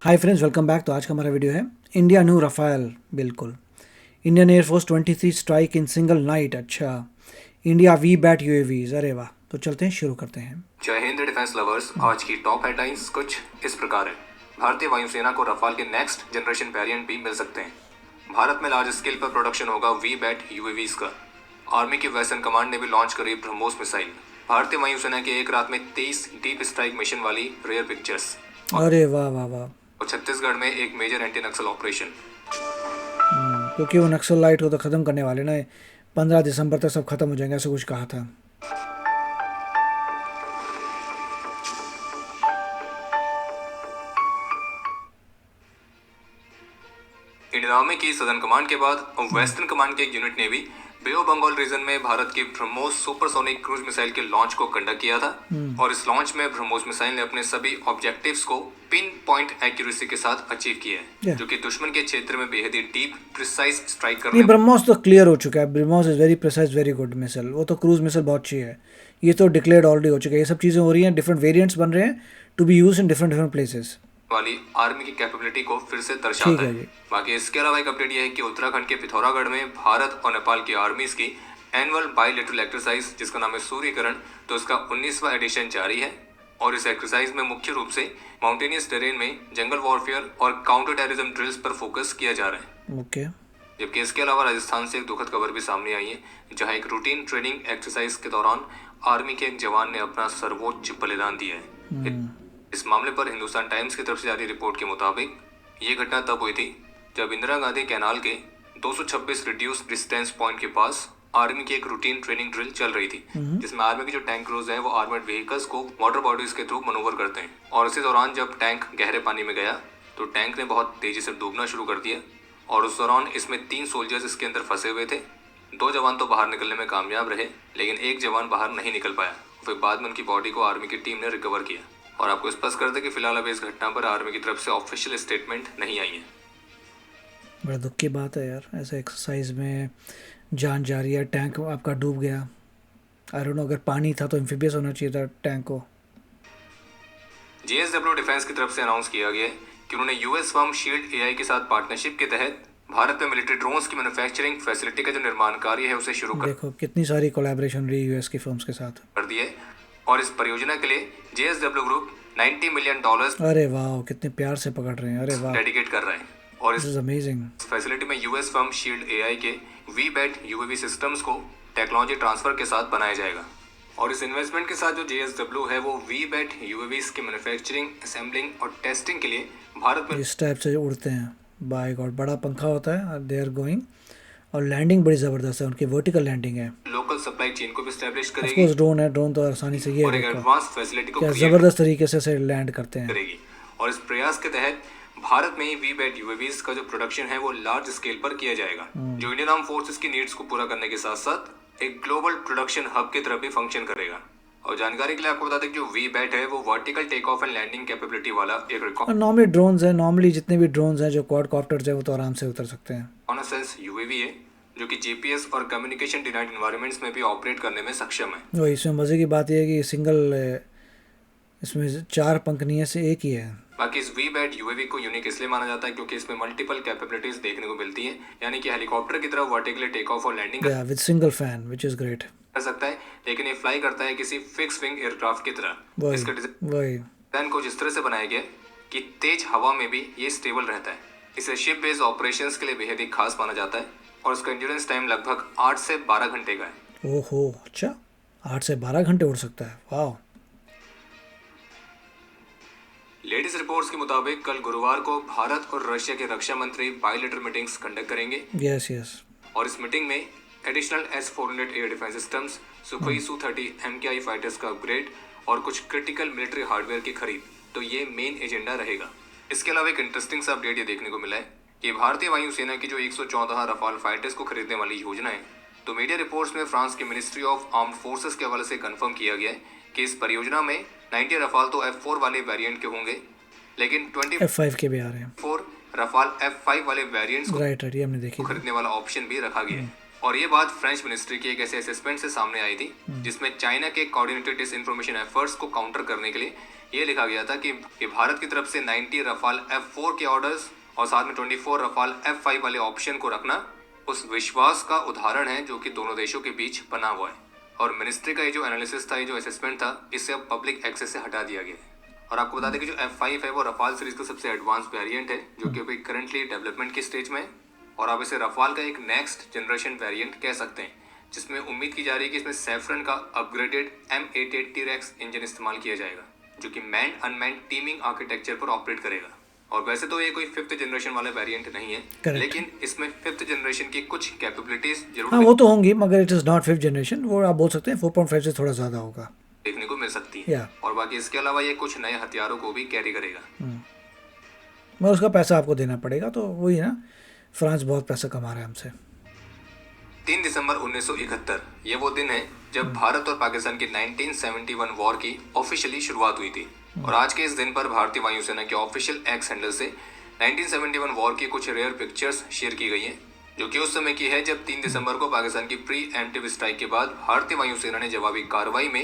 Hi friends, welcome back. तो आज का हमारा वीडियो है इंडिया न्यू रफाल। बिल्कुल, Indian air force 23 strike in single night. अच्छा, इंडिया वी बैट यूएवीज। अरे वाह। तो चलते हैं, शुरू करते हैं। जय हिंद डिफेंस लवर्स। आज की टॉप हेडलाइंस कुछ इस प्रकार है। भारतीय वायुसेना को रफाल के नेक्स्ट जनरेशन वेरिएंट भी मिल सकते हैं। भारत में लार्ज स्केल पर प्रोडक्शन होगा वी बैट यूएवीज का। आर्मी की वेस्टर्न कमांड ने भी लॉन्च करी ब्रह्मोस मिसाइल। भारतीय वायुसेना के एक रात में 23 डीप स्ट्राइक मिशन वाली रेयर पिक्चर्स। अरे वाह वाह वाह। और छत्तीसगढ़ में एक मेजर एंटी नक्सल ऑपरेशन। क्योंकि वो नक्सल लाइट को तो ख़त्म करने वाले ना, 15 दिसंबर तक सब खत्म हो जाएंगे, ऐसा कुछ कहा था। इंडियन आर्मी की सदर्न कमांड के बाद वेस्टर्न कमांड के एक यूनिट ने भी बे ऑफ बंगाल रीजन में भारत की ब्रह्मोस सुपरसोनिक क्रूज मिसाइल के लॉन्च को कंडक्ट किया था। और इस लॉन्च में ब्रह्मोस मिसाइल ने अपने सभी ऑब्जेक्टिव्स को पिन पॉइंट एक्यूरेसी के साथ अचीव किया है, जो कि दुश्मन के क्षेत्र में बेहद ही डीप प्रिसाइज स्ट्राइक करने। ब्रह्मोस तो क्लियर हो चुका है। BrahMos is very precise, very good missile. वो तो क्रूज मिसाइल बहुत अच्छी है। ये तो डिक्लेयर्ड ऑलरेडी हो चुका है। ये सब चीज़ें हो रही हैं, डिफरेंट वेरिएंट्स बन रहे हैं to be use in different different places. वाली आर्मी की कैपेबिलिटी को फिर से दर्शाता है। बाकी इसके अलावा एक अपडेट यह है कि उत्तराखंड के पिथौरागढ़ में भारत और नेपाल की आर्मीज की एनुअल बायलैटरल एक्सरसाइज, जिसका नाम है सूर्यकरण, तो इसका 19वां एडिशन जारी है। और इस एक्सरसाइज में मुख्य रूप से माउंटेनियस टेरेन में जंगल वॉरफेयर और काउंटर टेररिज्म ड्रिल्स पर फोकस किया जा रहा है। ओके। जबकि इसके अलावा राजस्थान से एक दुखद खबर भी सामने आई है, जहां एक रूटीन ट्रेनिंग एक्सरसाइज के दौरान आर्मी के एक जवान ने अपना सर्वोच्च बलिदान दिया है। इस मामले पर हिंदुस्तान टाइम्स की तरफ से जारी रिपोर्ट के मुताबिक ये घटना तब हुई थी जब इंदिरा गांधी कैनाल के 226 रिड्यूस डिस्टेंस पॉइंट के पास आर्मी की एक रूटीन ट्रेनिंग ड्रिल चल रही थी, जिसमें आर्मी की जो टैंक क्रूज हैं वो आर्मर्ड व्हीकल्स को वाटर बॉडीज के थ्रू मनोवर करते हैं। और इसी दौरान जब टैंक गहरे पानी में गया तो टैंक ने बहुत तेजी से डूबना शुरू कर दिया। और उस दौरान इसमें 3 सोल्जर्स इसके अंदर फंसे हुए थे। 2 जवान तो बाहर निकलने में कामयाब रहे, लेकिन एक जवान बाहर नहीं निकल पाया। फिर बाद में उनकी बॉडी को आर्मी की टीम ने रिकवर किया। और आपको स्पष्ट कर दे कि फिलहाल अभी इस घटना पर आर्मी की तरफ से ऑफिशियल स्टेटमेंट नहीं आई है। बड़ा दुख की बात है यार, ऐसे एक्सरसाइज में जान जा रही है, टैंक आपका डूब गया। आई डोंट नो, अगर पानी था तो एम्फीबियस होना चाहिए था टैंक को। जेएसडब्ल्यू डिफेंस की तरफ से अनाउंस किया गया है कि उन्होंने यूएस फर्म शील्ड एआई के साथ पार्टनरशिप के तहत भारत में मिलिट्री ड्रोन्स की मैन्युफैक्चरिंग फैसिलिटी का जो निर्माण कार्य है उसे शुरू देखो कितनी सारी कोलैबोरेशन रही यूएस की फर्म्स के साथ कर दी है। और इस परियोजना के लिए जेएसडब्ल्यू ग्रुप $90 मिलियन अरे वाह, कितने प्यार से पकड़ रहे हैं। अरे वाह, डेडिकेट कर रहे हैं। और इस अमेजिंग फैसिलिटी में यूएस फर्म शील्ड एआई के वी बैट यूएवी सिस्टम्स को टेक्नोलॉजी ट्रांसफर के साथ बनाया जाएगा। और इस इन्वेस्टमेंट के साथ जो जेएसडब्ल्यू है वो वी बैट यूएवीज की मैन्युफैक्चरिंग, असेंबलिंग और टेस्टिंग के लिए भारत में इस टाइप से उड़ते हैं। बाय गॉड, बड़ा पंखा होता है, दे आर गोइंग। और लैंडिंग बड़ी ज़बरदस्त है, उनकी वर्टिकल लैंडिंग है। लोकल सप्लाई चेन को भी एस्टैब्लिश करेगी। ऑफ कोर्स ड्रोन है, ड्रोन तो आसानी से ये और एक एडवांस फैसिलिटी को क्या ज़बरदस्त तरीके से लैंड करते हैं करेगी। और इस प्रयास के तहत भारत में ही वी बैट यूएवीज का जो प्रोडक्शन है वो लार्ज स्केल पर किया जाएगा, जो इंडियन आर्म फोर्सेस की नीड्स को पूरा करने के साथ साथ एक ग्लोबल प्रोडक्शन हब की तरह भी फंक्शन करेगा। और जानकारी के लिए आपको बता दें कि जो वी बैट है वो vertical take off and landing capability वाला एक रिकॉर्ड। नॉर्मली ड्रोन्स है, नॉर्मली जितने भी ड्रोन्स हैं जो क्वाडकॉप्टर्स है वो तो आराम से उतर सकते हैं। रिकॉनेसेंस यूएवी है जो कि जीपीएस और कम्युनिकेशन डिनाइड एनवायरनमेंट्स में भी ऑपरेट करने में सक्षम है। वो इसमें मज़े की बात यह है कि सिंगल, इसमें 4 पंख नहीं है, से एक ही है। बाकी इस वी बैट यूएवी को यूनिक इसलिए माना जाता है क्योंकि इसमें मल्टीपल कैपेबिलिटीज देखने को मिलती हैं, यानी कि हेलीकॉप्टर की तरह वर्टिकली टेक ऑफ और landing with single fan, which is great, कर सकता है, लेकिन ये फ्लाई करता है किसी फिक्स विंग एयरक्राफ्ट की तरह। इसका डिजाइन को जिस तरह से बनाया गया कि तेज हवा में भी ये स्टेबल रहता है। इसे शिप बेस्ड ऑपरेशंस के लिए बेहद ही खास माना जाता है। और इसका एंड्योरेंस टाइम लगभग 8 से 12 घंटे का है। ओहो, अच्छा, 8 से 12 घंटे उड़ सकता है। वाह। लेटेस्ट रिपोर्ट्स के मुताबिक कल गुरुवार को भारत और रशिया के रक्षा मंत्री बायलैटरल मीटिंग्स कंडक्ट करेंगे। यस। और इस मीटिंग में additional S-400 air defence systems, Sukhoi Su-30 MKI fighters का अपग्रेड और कुछ क्रिटिकल मिलिट्री हार्डवेयर की खरीद, तो ये मेन एजेंडा रहेगा। इसके अलावा एक इंटरेस्टिंग सा अपडेट ये देखने को मिला है कि भारतीय वायुसेना की जो 114 रफाल फाइटर्स को खरीदने वाली योजना है, तो मीडिया रिपोर्ट्स में फ्रांस की मिनिस्ट्री ऑफ आर्म्ड फोर्सेस के हवाले से कंफर्म किया गया है कि इस परियोजना में 90 रफाल तो F4 वाले वेरिएंट के होंगे, लेकिन 20 F5 के भी आ रहे हैं। 4 रफाल F5 वाले वेरिएंट्स को राइट, ये हमने देखी खरीदने वाला ऑप्शन भी रखा गया है। और ये बात फ्रेंच मिनिस्ट्री की एक ऐसे असेसमेंट से सामने आई थी जिसमें चाइना के कोऑर्डिनेटेड डिसइंफॉर्मेशन एफर्ट्स को काउंटर करने के लिए ये लिखा गया था कि भारत की तरफ से 90 रफाल F4 के ऑर्डर्स और साथ में 24 रफाल F5 वाले ऑप्शन को रखना उस विश्वास का उदाहरण है जो कि दोनों देशों के बीच बना हुआ है। और मिनिस्ट्री का ये जो एनालिसिस था, ये जो असेसमेंट था, इसे अब पब्लिक एक्सेस से हटा दिया गया है। और आपको बता दें कि जो F5 है वो रफाल सीरीज का सबसे एडवांस वेरिएंट है जो कि अभी करंटली डेवलपमेंट की स्टेज में है। और आप इसे रफाल का एक नेक्स्ट जनरेशन वेरिएंट कह सकते हैं, जिसमें उम्मीद की जा रही है कि इसमें सैफरन का अपग्रेडेड M880 रेक्स इंजन इस्तेमाल किया जाएगा जो कि मैन्ड अनमैन्ड टीमिंग आर्किटेक्चर पर ऑपरेट करेगा। और वैसे तो ये कोई 5th जनरेशन वाला वेरिएंट नहीं है, लेकिन इसमें 5th जनरेशन की कुछ कैपेबिलिटीज जरूर हाँ वो तो होंगी, मगर it is not 5th generation. वो आप बोल सकते हैं 4.5 से थोड़ा ज़्यादा होगा, देखने को मिल सकती है। और बाकी इसके अलावा ये कुछ नए हथियारों को भी कैरी करेगा। मगर उसका पैसा आपको देना पड़ेगा, तो वही ना, फ्रांस बहुत पैसा कमा रहा है हमसे। 3 दिसंबर 1971 ये वो दिन है जब भारत और पाकिस्तान की 1971 वॉर की ऑफिशियली शुरुआत हुई थी। और आज के इस दिन पर भारतीय वायुसेना के ऑफिशियल एक्स हैंडल से 1971 वॉर की कुछ रेयर पिक्चर्स शेयर की गई हैं, जो कि उस समय की है जब 3 दिसंबर को पाकिस्तान की प्री एम्प्टिव स्ट्राइक के बाद भारतीय वायुसेना ने जवाबी कार्रवाई में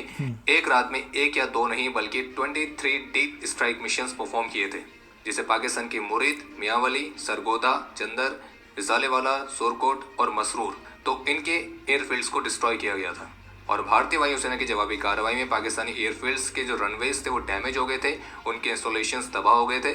एक रात में 1 या 2 नहीं बल्कि 23 डीप स्ट्राइक मिशंस परफॉर्म किए थे, जिसे पाकिस्तान की मुरीद, मियांवली, सरगोदा, चंदर, रिसालेवाला, सोरकोट और मसरूर, तो इनके एयरफील्ड्स को डिस्ट्रॉय किया गया था। और भारतीय वायुसेना की जवाबी कार्रवाई में पाकिस्तानी एयरफील्ड्स के जो रनवेज थे वो डैमेज हो गए थे, उनके इंस्टॉलेशंस तबाह हो गए थे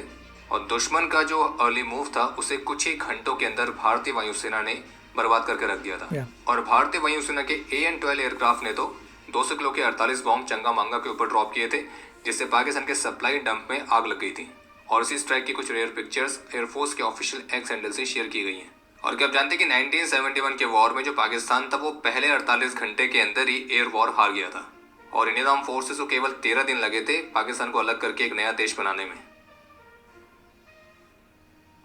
और दुश्मन का जो अर्ली मूव था उसे कुछ ही घंटों के अंदर भारतीय वायुसेना ने बर्बाद करके रख दिया था। और भारतीय वायुसेना के AN-12 एयरक्राफ्ट ने तो 200 किलो के 48 बॉम्ब चंगा मांगा के ऊपर ड्रॉप किए थे, जिससे पाकिस्तान के सप्लाई डंप में आग लग गई थी। और इसी स्ट्राइक की कुछ रेयर पिक्चर्स एयरफोर्स के ऑफिशियल एक्स हैंडल से शेयर की गई हैं। और क्या आप जानते हैं कि 1971 के वॉर में जो पाकिस्तान था वो पहले 48 घंटे के अंदर ही एयर वॉर हार गया था और इंडियन आर्म फोर्सेस को केवल 13 दिन लगे थे पाकिस्तान को अलग करके एक नया देश बनाने में।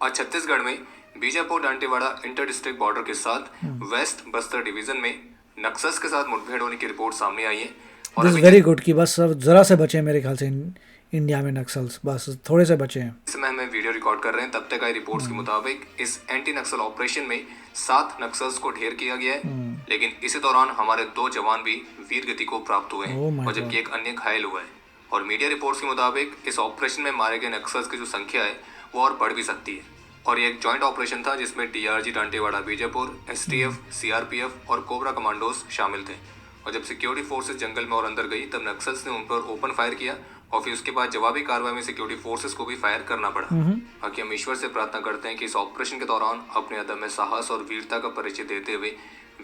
आज छत्तीसगढ़ में Bijapur Dantewada inter district border के साथ वेस्ट बस्तर डिवीजन में नक्सल्स के साथ मुठभेड़ होने की रिपोर्ट सामने आई है। और वेरी गुड कि बस जरा से बचे मेरे ख्याल से इंडिया में नक्सल्स, बस थोड़े से बचे हैं। इस समय हमें वीडियो रिकॉर्ड कर रहे हैं, तब तक आई रिपोर्ट्स के मुताबिक इस एंटी नक्सल ऑपरेशन में 7 नक्सल्स को ढेर किया गया है, लेकिन इसी दौरान हमारे 2 जवान भी वीर गति को प्राप्त हुए हैं और जबकि एक अन्य घायल हुआ है। और मीडिया रिपोर्ट्स के मुताबिक इस ऑपरेशन में मारे गए नक्सल्स की जो संख्या है वो और बढ़ भी सकती है। और ये एक जॉइंट ऑपरेशन था जिसमें DRG Dantewada Bijapur, STF, CRPF और कोबरा कमांडोज शामिल थे। और जब सिक्योरिटी फोर्सेस जंगल में और अंदर गई तब नक्सल्स ने उन पर ओपन फायर किया और फिर उसके बाद जवाबी कार्रवाई में सिक्योरिटी फोर्सेस को भी फायर करना पड़ा। बाकी हम ईश्वर से प्रार्थना करते हैं कि इस ऑपरेशन के दौरान अपने अदम्य साहस और वीरता का परिचय देते हुए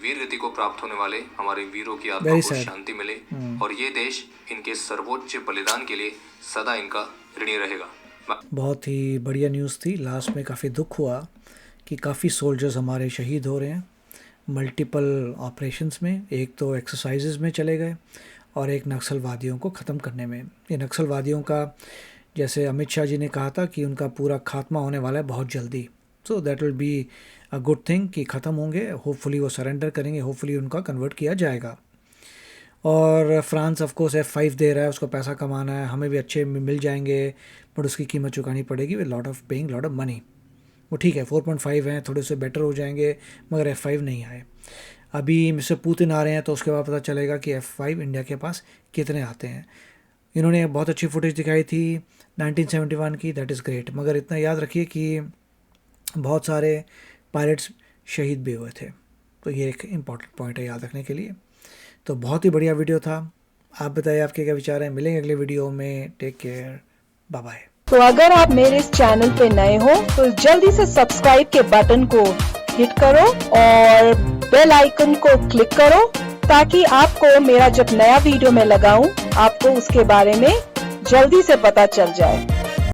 वीर गति को प्राप्त होने वाले हमारे वीरों की आत्मा को शांति मिले और ये देश इनके सर्वोच्च बलिदान के लिए सदा इनका ऋणी रहेगा। बहुत ही बढ़िया न्यूज़ थी। लास्ट में काफ़ी दुख हुआ कि काफ़ी सोल्जर्स हमारे शहीद हो रहे हैं मल्टीपल ऑपरेशंस में। एक तो एक्सरसाइजेज में चले गए और एक नक्सलवादियों को ख़त्म करने में। ये नक्सलवादियों का, जैसे अमित शाह जी ने कहा था कि उनका पूरा खात्मा होने वाला है बहुत जल्दी। So that will be a good thing कि ख़त्म होंगे। होपफुली वो सरेंडर करेंगे, होपफुली उनका कन्वर्ट किया जाएगा। और फ्रांस ऑफ कोर्स F5 दे रहा है, उसको पैसा कमाना है, हमें भी अच्छे मिल जाएंगे बट उसकी कीमत चुकानी पड़ेगी with lot of paying lot of money. वो ठीक है 4.5 हैं, थोड़े से बेटर हो जाएंगे, मगर F5 नहीं आए। अभी मिस्टर पुतिन आ रहे हैं तो उसके बाद पता चलेगा कि F5 इंडिया के पास कितने आते हैं। इन्होंने बहुत अच्छी फुटेज दिखाई थी 1971 की, दैट इज़ ग्रेट। मगर इतना याद रखिए कि बहुत सारे पायलट्स शहीद भी हुए थे, तो ये एक इम्पॉर्टेंट पॉइंट है याद रखने के लिए। तो बहुत ही बढ़िया वीडियो था। आप बताइए आपके क्या विचार हैं। मिलेंगे अगले वीडियो में। Take care, bye bye. तो अगर आप मेरे इस चैनल पे नए हो तो जल्दी से सब्सक्राइब के बटन को हिट करो और बेल आइकन को क्लिक करो ताकि आपको मेरा जब नया वीडियो मैं लगाऊं आपको उसके बारे में जल्दी से पता चल जाए।